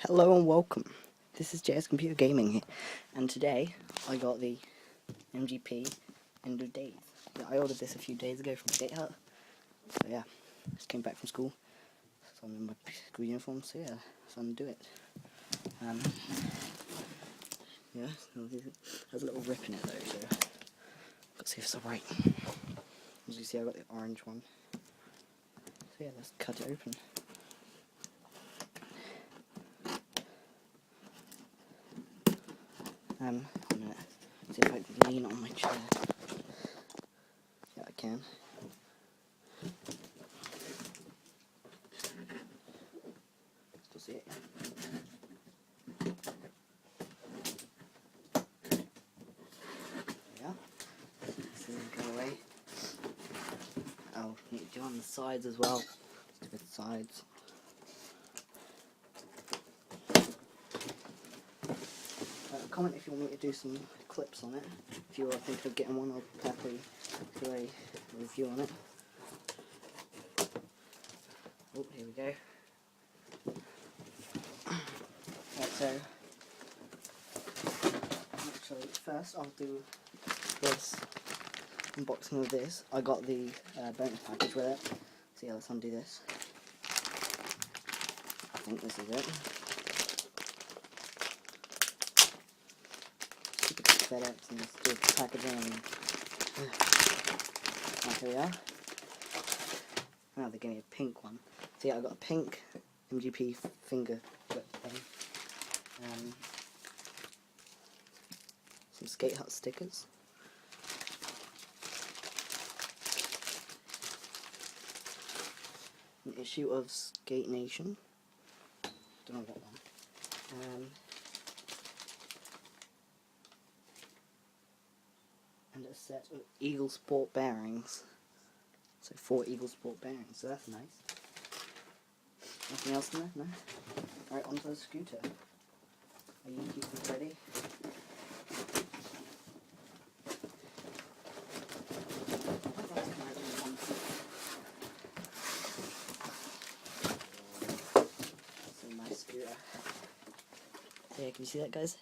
Hello and welcome. This is JS Computer Gaming here, and today I got the Mgp End of Days. Yeah, I ordered this a few days ago from Skate Hut. So yeah, just came back from school, so I'm in my school uniform. So yeah, so I'm gonna do it. Yeah, there's a little rip in it though, so let's see if it's alright. As you see, I got the orange one. So yeah, let's cut it open. I'm gonna see if I can lean on my chair. Yeah, I can. Still see it. Yeah. This doesn't go away. I'll need to do on the sides as well. Let's do the sides. Comment if you want me to do some clips on it. If you are thinking of getting one, I'll happily do a review on it. Oh, here we go. Right, so actually first I'll do this unboxing of this. I got the bonus package with it. So yeah, let's undo this. I think this is it. FedEx and just do the packaging and here we are. Now they're getting a pink one. So yeah, I got a pink MGP finger clip thing. Some Skate Hut stickers. An issue of Skate Nation. Don't know what one. And a set of Eagle Sport bearings. So 4 Eagle Sport bearings, so that's nice. Nothing else in there? No? Alright, onto the scooter. Are you keeping ready? That's a nice scooter. Yeah, can you see that, guys?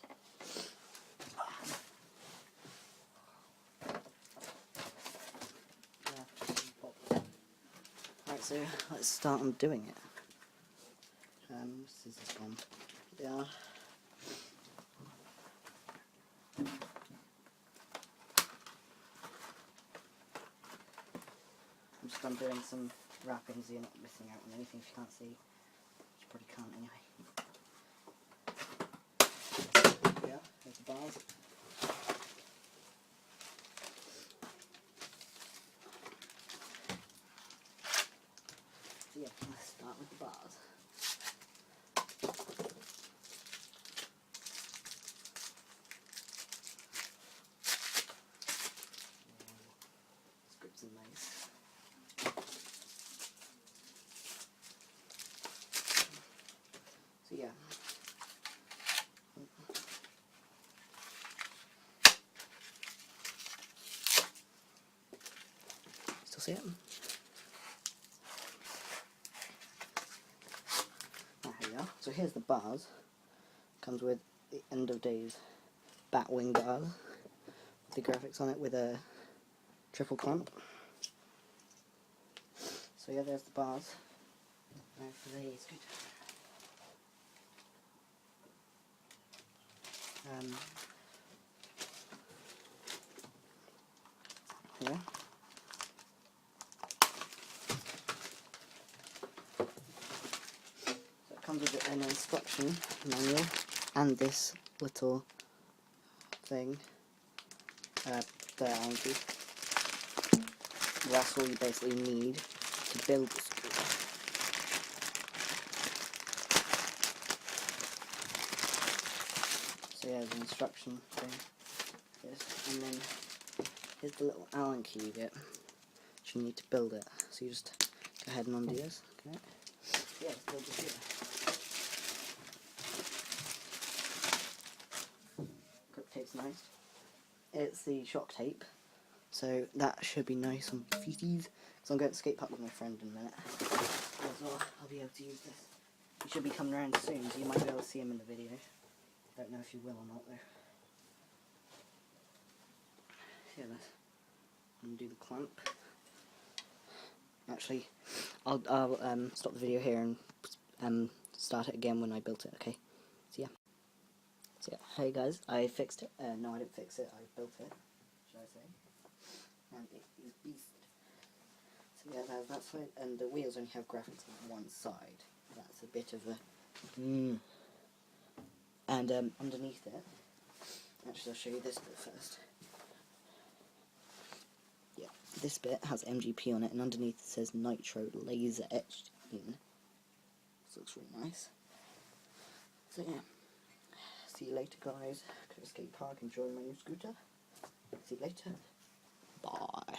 Right, so let's start on doing it. Scissors gone. Yeah. I'm just undoing some wrappings so you're not missing out on anything if you can't see. You probably can't anyway. Yeah, there's the bars. So yeah, let's start with the bars. Scripts are nice. So yeah. Still see it? Ah, here we are. So here's the bars. Comes with the End of Days Batwing bar. The graphics on it with a triple clamp. So yeah, there's the bars. Now for the scooter. Yeah. So it comes with an instruction manual and this little thing. There, aren't you? That's all you basically need to build the scooter. So yeah, there's an instruction thing. Yes, and then here's the little Allen key you get, which you need to build it. So you just go ahead and undo this. Okay. Yeah, let's build the scooter. Grip tape's nice. It's the shock tape, so that should be nice on feeties. So I'm going to skate park with my friend in a minute. So I'll be able to use this. He should be coming around soon, so you might be able to see him in the video. Don't know if you will or not though. Here, let's undo the clamp. Actually, I'll stop the video here and start it again when I built it. Okay. So yeah. Hey guys, I fixed it. No, I didn't fix it. I built it. Should I say? And it is beast. So yeah, that's fine. And the wheels only have graphics on one side. That's a bit of a. And underneath it, actually I'll show you this bit first. Yeah, this bit has MGP on it, and underneath it says Nitro laser etched in. This looks really nice. So yeah, see you later guys. Go to skate park, enjoy my new scooter. See you later. Bye.